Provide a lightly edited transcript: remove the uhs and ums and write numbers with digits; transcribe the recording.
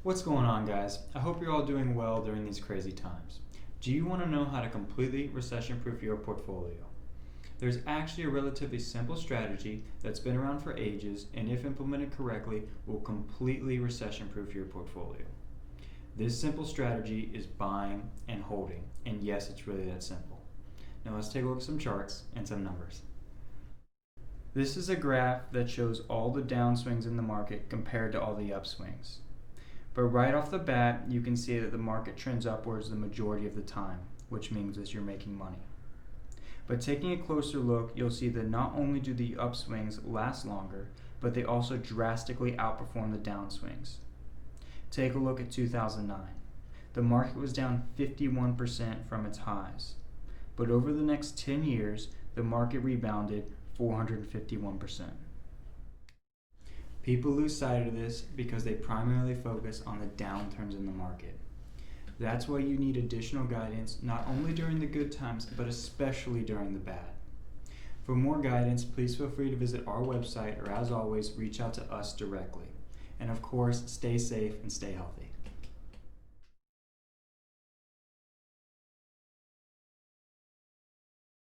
What's going on, guys? I hope you're all doing well during these crazy times. Do you want to know how to completely recession-proof your portfolio? There's actually a relatively simple strategy that's been around for ages and if implemented correctly will completely recession-proof your portfolio. This simple strategy is buying and holding, and yes, it's really that simple. Now let's take a look at some charts and some numbers. This is a graph that shows all the downswings in the market compared to all the upswings. But right off the bat, you can see that the market trends upwards the majority of the time, which means that you're making money. But taking a closer look, you'll see that not only do the upswings last longer, but they also drastically outperform the downswings. Take a look at 2009. The market was down 51% from its highs. But over the next 10 years, the market rebounded 451%. People lose sight of this because they primarily focus on the downturns in the market. That's why you need additional guidance not only during the good times, but especially during the bad. For more guidance, please feel free to visit our website or as always, reach out to us directly. And of course, stay safe and stay healthy.